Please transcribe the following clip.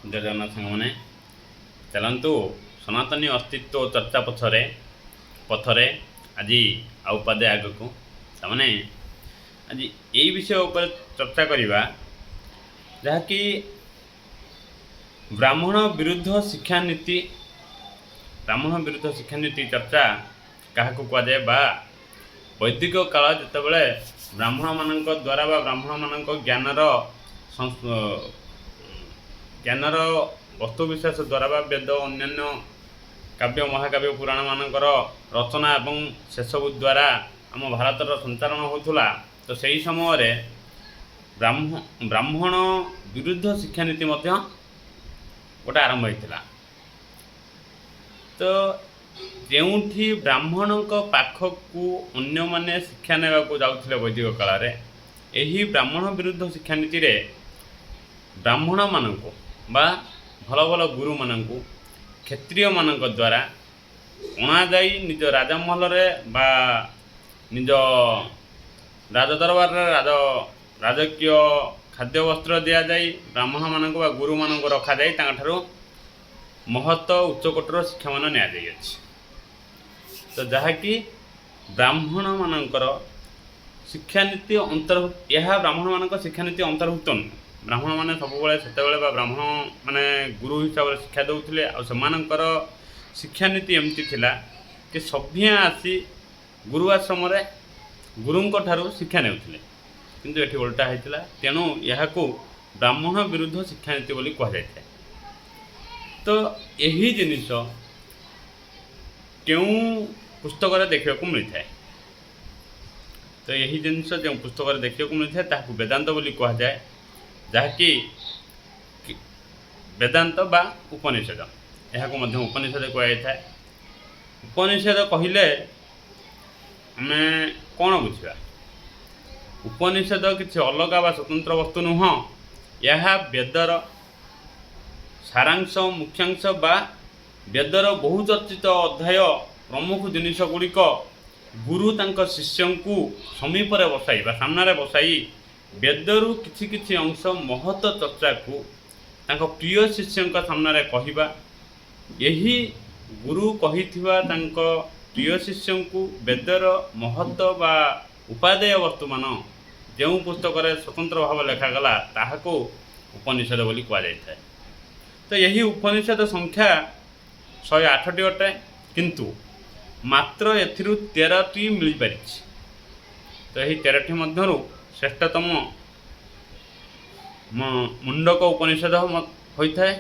जय जगन्नाथ साଙ୍ଗमाने चलतु सनातनी अस्तित्व चर्चा पथरे आज आउ पादे आग को ताने आज यही विषय उपर चर्चा करवा जहाँकि ब्राह्मण विरुद्ध शिक्षानीति चर्चा क्या कहुए बा वैदिक काल जितेबाला ब्राह्मण मान द्वारा ब्राह्मण मान ज्ञानर वस्तु विशेष द्वारा वेद अन्य काव्य महाकाव्य पुराण मानकर रचना एवं सेसबू द्वारा आम भारतर संचालन होता तो सही समय ब्राह्मण विरुद्ध शिक्षानीति गोटे आरंभ होता तो जो ब्राह्मण पाखक अन्य माने शिक्षा नेबाकू जाउथिले वैदिक काल यही ब्राह्मण विरुद्ध शिक्षानीति ब्राह्मण मानक बा भल भल गुरु मानक क्षत्रिय मानक द्वारा अणाई निज राजमहल बा निज राजदरबार राजकीय खाद्य वस्त्र दि जाए ब्राह्मण मानक बा गुरु मानक रखा जाए तांठारु महत उच्चकोटर शिक्षा मान नि तो जहाँकि ब्राह्मण मानकर शिक्षानीति अंतर्भुक्त यह ब्राह्मण मान शिक्षानीति अंतर्भुक्त नुह ब्राह्मण मैंने सब से ब्राह्मण माने गुरु हिसाब से शिक्षा दौले आर शिक्षानीति एमती थिला कि सभ्य आसी गुरु आश्रम गुरुंक ठारू शिक्षा नेउथिले किंतु एठी उल्टा होता तेणु यह ब्राह्मण विरुद्ध शिक्षानीति बोली कहुए तो यही जिनिस क्यों पुस्तक देखा मिलता है तो यही जिनिस जो पुस्तक देखा मिलता है वेदांत बोली कहुए जहाँकि वेदांत बा उपनिषद यह उपनिषद कहुए उपनिषद कहले आम कौन बुझा उपनिषद किसी अलग बा स्वतंत्र वस्तु नुह यह वेदर सारांश मुख्यांश बा वेदर बहुचर्चित अध्याय प्रमुख जिनिस गुड़िक गुरु तांको शिष्य को समीपरे बसाई बा सामने बसाई वेदरू किछि किछि अंश महत चर्चा को तांको प्रिय शिष्य सामने कहवा यही गुरु कहिथिबा तांको प्रिय शिष्य को वेदर महत बा उपादेय वस्तु मान जो पुस्तक स्वतंत्र भाव लेखागला ताहाको उपनिषद बोली कहुए तो यही उपनिषद संख्या 108 अटे किंतु मात्र एथिरु 13टी मिल पारि तो यही 13टी मध्यरु श्रेष्ठतम मुंडक उपनिषद होता है।